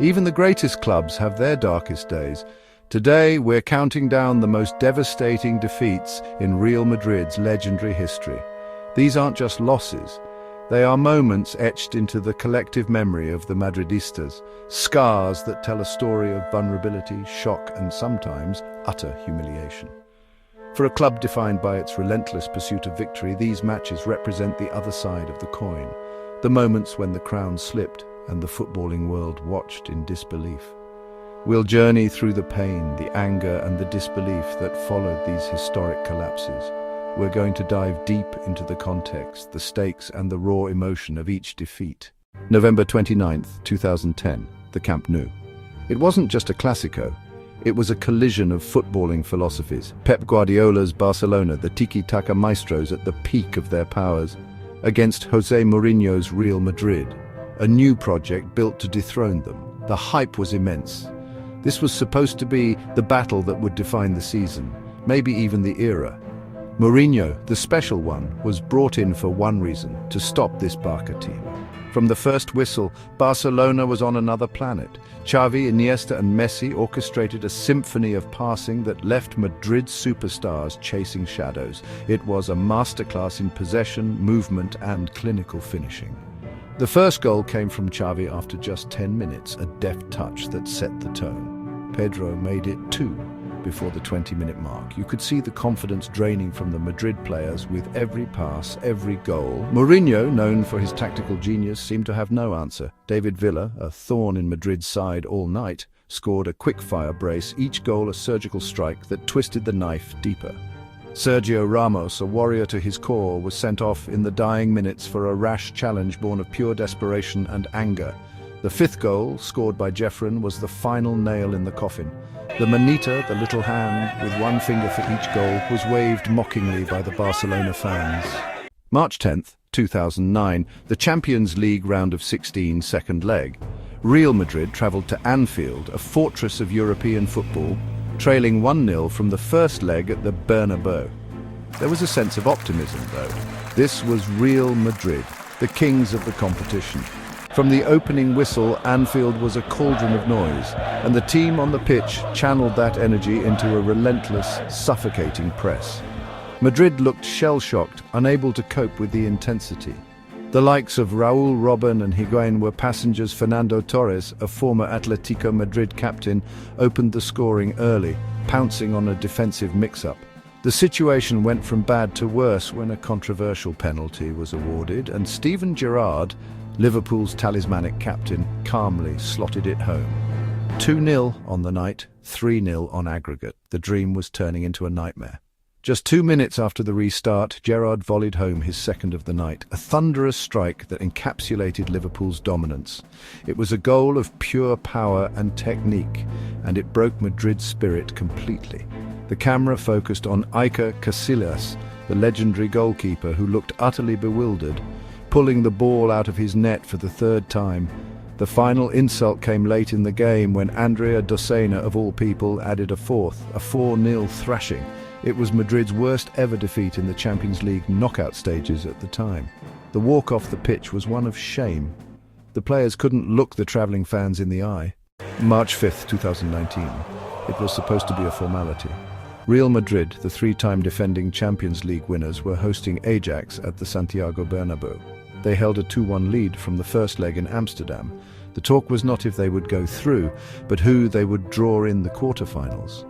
Even the greatest clubs have their darkest days. Today, we're counting down the most devastating defeats in Real Madrid's legendary history. These aren't just losses. They are moments etched into the collective memory of the Madridistas, scars that tell a story of vulnerability, shock, and sometimes utter humiliation. For a club defined by its relentless pursuit of victory, these matches represent the other side of the coin, the moments when the crown slipped and the footballing world watched in disbelief. We'll journey through the pain, the anger, and the disbelief that followed these historic collapses. We're going to dive deep into the context, the stakes, and the raw emotion of each defeat. November 29th, 2010, the Camp Nou. It wasn't just a Clásico. It was a collision of footballing philosophies. Pep Guardiola's Barcelona, the tiki-taka maestros at the peak of their powers, against José Mourinho's Real Madrid, a new project built to dethrone them. The hype was immense. This was supposed to be the battle that would define the season, maybe even the era. Mourinho, the special one, was brought in for one reason: to stop this Barca team. From the first whistle, Barcelona was on another planet. Xavi, Iniesta and Messi orchestrated a symphony of passing that left Madrid's superstars chasing shadows. It was a masterclass in possession, movement and clinical finishing. The first goal came from Xavi after just 10 minutes, a deft touch that set the tone. Pedro made it 2 before the 20-minute mark. You could see the confidence draining from the Madrid players with every pass, every goal. Mourinho, known for his tactical genius, seemed to have no answer. David Villa, a thorn in Madrid's side all night, scored a quick-fire brace, each goal a surgical strike that twisted the knife deeper. Sergio Ramos, a warrior to his core, was sent off in the dying minutes for a rash challenge born of pure desperation and anger. The 5th goal, scored by Jeffren, was the final nail in the coffin. The manita, the little hand, with one finger for each goal, was waved mockingly by the Barcelona fans. March 10th, 2009, the Champions League round of 16 second leg. Real Madrid travelled to Anfield, a fortress of European football, trailing 1-0 from the first leg at the Bernabeu. There was a sense of optimism, though. This was Real Madrid, the kings of the competition. From the opening whistle, Anfield was a cauldron of noise, and the team on the pitch channeled that energy into a relentless, suffocating press. Madrid looked shell-shocked, unable to cope with the intensity. The likes of Raúl, Robben and Higuaín were passengers. Fernando Torres, a former Atletico Madrid captain, opened the scoring early, pouncing on a defensive mix-up. The situation went from bad to worse when a controversial penalty was awarded, and Steven Gerrard, Liverpool's talismanic captain, calmly slotted it home. 2-0 on the night, 3-0 on aggregate. The dream was turning into a nightmare. Just 2 minutes after the restart, Gerrard volleyed home his second of the night, a thunderous strike that encapsulated Liverpool's dominance. It was a goal of pure power and technique, and it broke Madrid's spirit completely. The camera focused on Iker Casillas, the legendary goalkeeper who looked utterly bewildered, pulling the ball out of his net for the 3rd time. The final insult came late in the game when Andrea Docena, of all people, added a 4th, a 4-0 thrashing. It was Madrid's worst ever defeat in the Champions League knockout stages at the time. The walk off the pitch was one of shame. The players couldn't look the travelling fans in the eye. March 5th, 2019. It was supposed to be a formality. Real Madrid, the 3-time defending Champions League winners, were hosting Ajax at the Santiago Bernabeu. They held a 2-1 lead from the first leg in Amsterdam. The talk was not if they would go through, but who they would draw in the quarter-finals.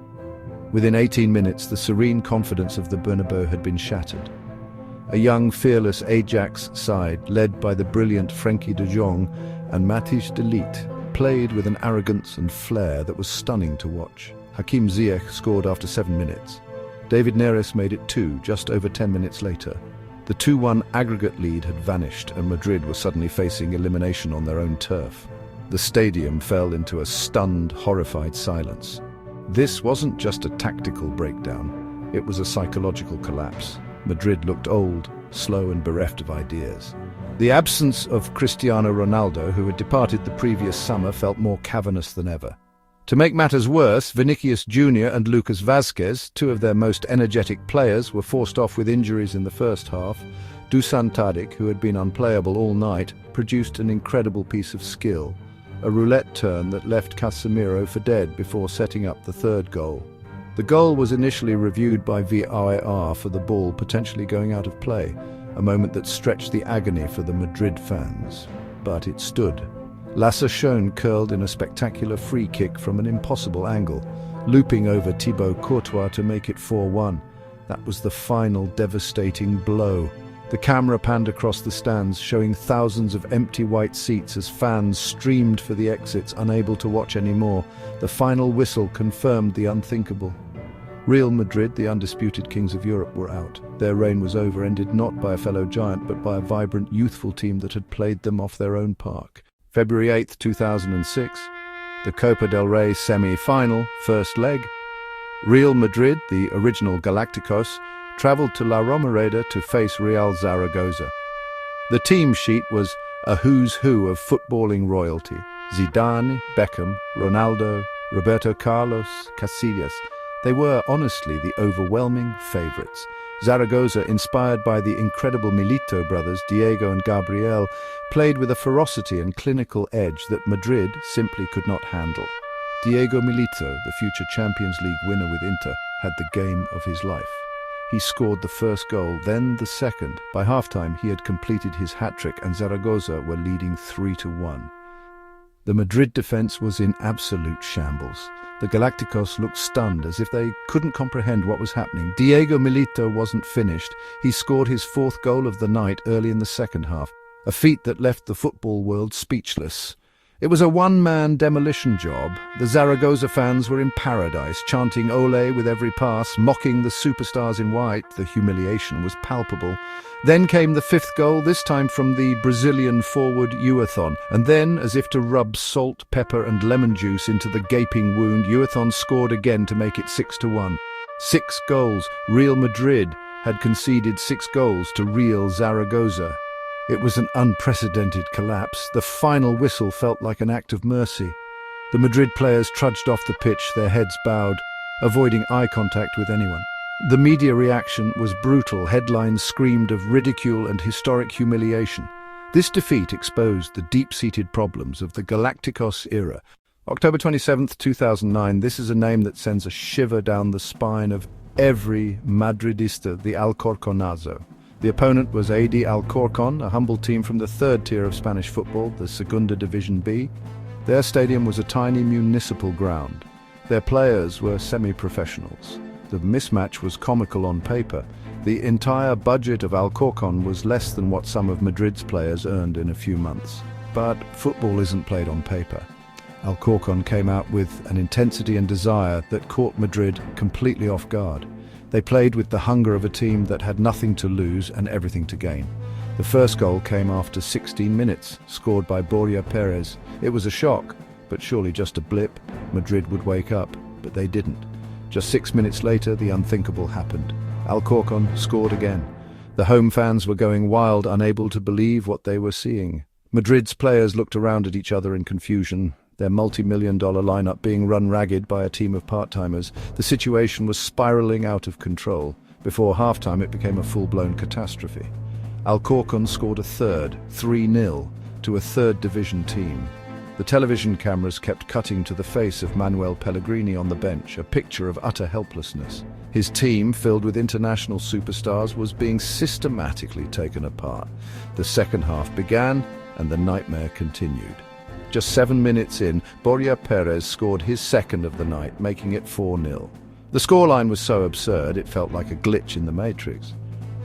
Within 18 minutes, the serene confidence of the Bernabeu had been shattered. A young, fearless Ajax side, led by the brilliant Frenkie de Jong and Matthijs de Ligt, played with an arrogance and flair that was stunning to watch. Hakim Ziyech scored after 7 minutes. David Neres made it 2 just over 10 minutes later. The 2-1 aggregate lead had vanished, and Madrid was suddenly facing elimination on their own turf. The stadium fell into a stunned, horrified silence. This wasn't just a tactical breakdown, it was a psychological collapse. Madrid looked old, slow and bereft of ideas. The absence of Cristiano Ronaldo, who had departed the previous summer, felt more cavernous than ever. To make matters worse, Vinicius Jr. and Lucas Vazquez, 2 of their most energetic players, were forced off with injuries in the first half. Dusan Tadic, who had been unplayable all night, produced an incredible piece of skill. a roulette turn that left Casemiro for dead before setting up the third goal. The goal was initially reviewed by VAR for the ball potentially going out of play, a moment that stretched the agony for the Madrid fans. But it stood. Lasse Schön curled in a spectacular free kick from an impossible angle, looping over Thibaut Courtois to make it 4-1. That was the final devastating blow. The camera panned across the stands, showing thousands of empty white seats as fans streamed for the exits, unable to watch anymore. The final whistle confirmed the unthinkable. Real Madrid, the undisputed kings of Europe, were out. Their reign was over, ended not by a fellow giant, but by a vibrant, youthful team that had played them off their own park. February 8, 2006, the Copa del Rey semi-final, first leg. Real Madrid, the original Galacticos, travelled to La Romareda to face Real Zaragoza. The team sheet was a who's who of footballing royalty: Zidane, Beckham, Ronaldo, Roberto Carlos, Casillas. They were, honestly, the overwhelming favourites. Zaragoza, inspired by the incredible Milito brothers, Diego and Gabriel, played with a ferocity and clinical edge that Madrid simply could not handle. Diego Milito, the future Champions League winner with Inter, had the game of his life. He scored the first goal, then the second. By halftime, he had completed his hat-trick and Zaragoza were leading 3-1. The Madrid defence was in absolute shambles. The Galacticos looked stunned, as if they couldn't comprehend what was happening. Diego Milito wasn't finished. He scored his fourth goal of the night early in the second half, a feat that left the football world speechless. It was a one-man demolition job. The Zaragoza fans were in paradise, chanting "Ole" with every pass, mocking the superstars in white. The humiliation was palpable. Then came the fifth goal, this time from the Brazilian forward Uathon. And then, as if to rub salt, pepper and lemon juice into the gaping wound, Uathon scored again to make it 6-1. 6 goals. Real Madrid had conceded 6 goals to Real Zaragoza. It was an unprecedented collapse. The final whistle felt like an act of mercy. The Madrid players trudged off the pitch, their heads bowed, avoiding eye contact with anyone. The media reaction was brutal. Headlines screamed of ridicule and historic humiliation. This defeat exposed the deep-seated problems of the Galacticos era. October 27, 2009, this is a name that sends a shiver down the spine of every Madridista, the Alcorconazo. The opponent was AD Alcorcon, a humble team from the third tier of Spanish football, the Segunda Division B. Their stadium was a tiny municipal ground. Their players were semi-professionals. The mismatch was comical on paper. The entire budget of Alcorcon was less than what some of Madrid's players earned in a few months. But football isn't played on paper. Alcorcon came out with an intensity and desire that caught Madrid completely off guard. They played with the hunger of a team that had nothing to lose and everything to gain. The first goal came after 16 minutes, scored by Borja Perez. It was a shock, but surely just a blip. Madrid would wake up, but they didn't. Just 6 minutes later, the unthinkable happened. Alcorcon scored again. The home fans were going wild, unable to believe what they were seeing. Madrid's players looked around at each other in confusion, their multi-million-dollar lineup being run ragged by a team of part-timers. The situation was spiraling out of control. Before halftime, it became a full-blown catastrophe. Alcorcon scored a third, 3-0, to a third-division team. The television cameras kept cutting to the face of Manuel Pellegrini on the bench, a picture of utter helplessness. His team, filled with international superstars, was being systematically taken apart. The second half began, and the nightmare continued. Just 7 minutes in, Borja Perez scored his second of the night, making it 4-0. The scoreline was so absurd it felt like a glitch in the Matrix.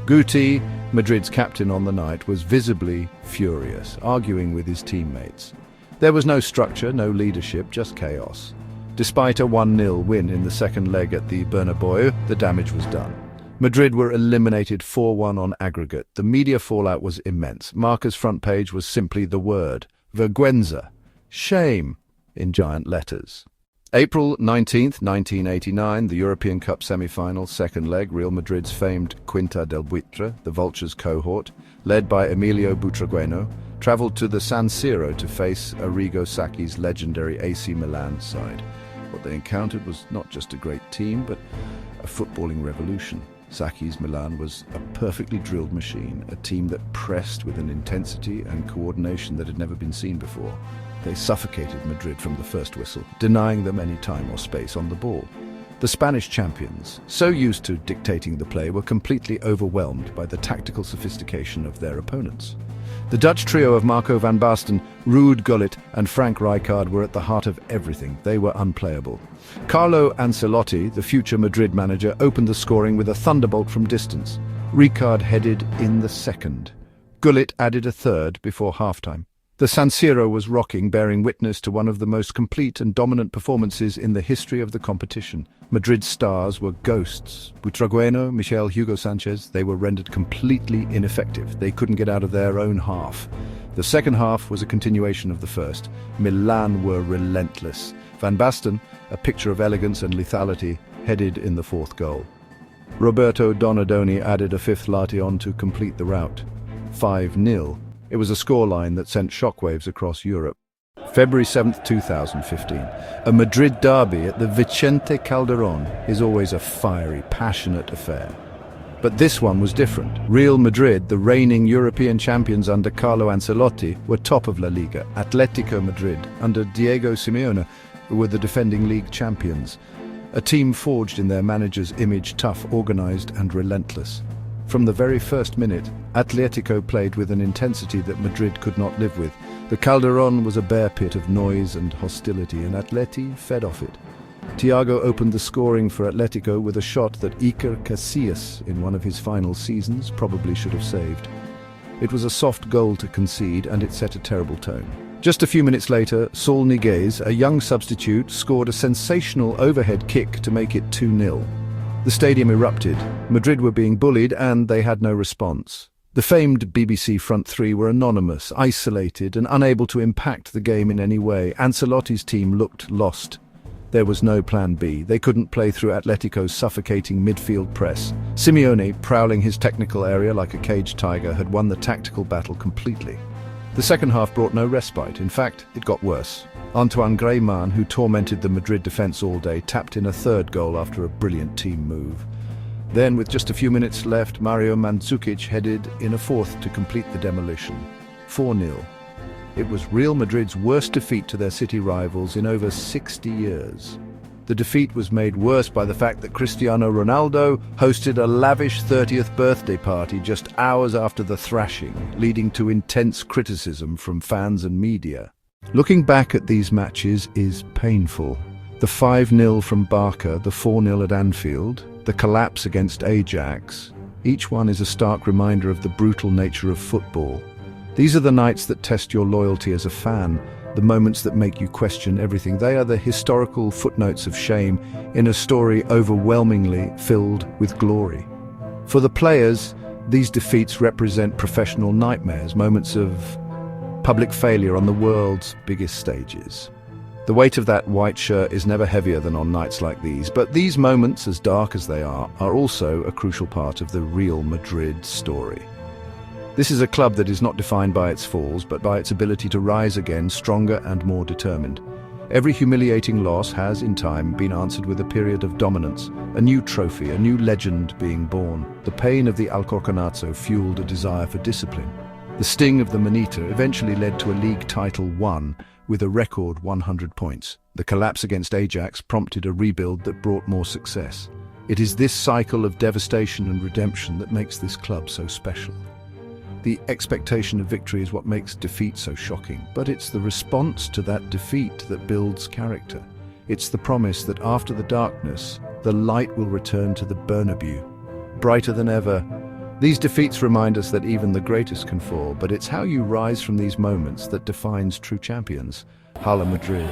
Guti, Madrid's captain on the night, was visibly furious, arguing with his teammates. There was no structure, no leadership, just chaos. Despite a 1-0 win in the second leg at the Bernabeu, the damage was done. Madrid were eliminated 4-1 on aggregate. The media fallout was immense. Marca's front page was simply the word vergüenza, shame, in giant letters. April 19th, 1989, the European Cup semi-final, second leg, Real Madrid's famed Quinta del Buitre, the Vultures cohort, led by Emilio Butragueño, travelled to the San Siro to face Arrigo Sacchi's legendary AC Milan side. What they encountered was not just a great team, but a footballing revolution. Saki's Milan was a perfectly drilled machine, a team that pressed with an intensity and coordination that had never been seen before. They suffocated Madrid from the first whistle, denying them any time or space on the ball. The Spanish champions, so used to dictating the play, were completely overwhelmed by the tactical sophistication of their opponents. The Dutch trio of Marco van Basten, Ruud Gullit and Frank Rijkaard were at the heart of everything. They were unplayable. Carlo Ancelotti, the future Madrid manager, opened the scoring with a thunderbolt from distance. Rijkaard headed in the second. Gullit added a third before halftime. The San Siro was rocking, bearing witness to one of the most complete and dominant performances in the history of the competition. Madrid's stars were ghosts. Butragueño, Michel, Hugo Sanchez, they were rendered completely ineffective. They couldn't get out of their own half. The second half was a continuation of the first. Milan were relentless. Van Basten, a picture of elegance and lethality, headed in the fourth goal. Roberto Donadoni added a fifth latte on to complete the rout. 5-0. It was a scoreline that sent shockwaves across Europe. February 7th, 2015. A Madrid derby at the Vicente Calderón is always a fiery, passionate affair. But this one was different. Real Madrid, the reigning European champions under Carlo Ancelotti, were top of La Liga. Atletico Madrid, under Diego Simeone, were the defending league champions. A team forged in their manager's image, tough, organized and relentless. From the very first minute, Atletico played with an intensity that Madrid could not live with. The Calderón was a bear pit of noise and hostility, and Atleti fed off it. Thiago opened the scoring for Atletico with a shot that Iker Casillas, in one of his final seasons, probably should have saved. It was a soft goal to concede, and it set a terrible tone. Just a few minutes later, Saul Niguez, a young substitute, scored a sensational overhead kick to make it 2-0. The stadium erupted. Madrid were being bullied and they had no response. The famed BBC front three were anonymous, isolated and unable to impact the game in any way. Ancelotti's team looked lost. There was no plan B. They couldn't play through Atletico's suffocating midfield press. Simeone, prowling his technical area like a caged tiger, had won the tactical battle completely. The second half brought no respite. In fact, it got worse. Antoine Griezmann, who tormented the Madrid defence all day, tapped in a third goal after a brilliant team move. Then, with just a few minutes left, Mario Mandzukic headed in a fourth to complete the demolition. 4-0. It was Real Madrid's worst defeat to their city rivals in over 60 years. The defeat was made worse by the fact that Cristiano Ronaldo hosted a lavish 30th birthday party just hours after the thrashing, leading to intense criticism from fans and media. Looking back at these matches is painful. The 5-0 from Barca, the 4-0 at Anfield, the collapse against Ajax, each one is a stark reminder of the brutal nature of football. These are the nights that test your loyalty as a fan, the moments that make you question everything. They are the historical footnotes of shame in a story overwhelmingly filled with glory. For the players, these defeats represent professional nightmares, moments of public failure on the world's biggest stages. The weight of that white shirt is never heavier than on nights like these, but these moments, as dark as they are also a crucial part of the Real Madrid story. This is a club that is not defined by its falls, but by its ability to rise again stronger and more determined. Every humiliating loss has, in time, been answered with a period of dominance, a new trophy, a new legend being born. The pain of the Alcorconazo fueled a desire for discipline. The sting of the Manita eventually led to a league title won with a record 100 points. The collapse against Ajax prompted a rebuild that brought more success. It is this cycle of devastation and redemption that makes this club so special. The expectation of victory is what makes defeat so shocking, but it's the response to that defeat that builds character. It's the promise that after the darkness, the light will return to the Bernabeu, brighter than ever. These defeats remind us that even the greatest can fall, but it's how you rise from these moments that defines true champions. Hala Madrid.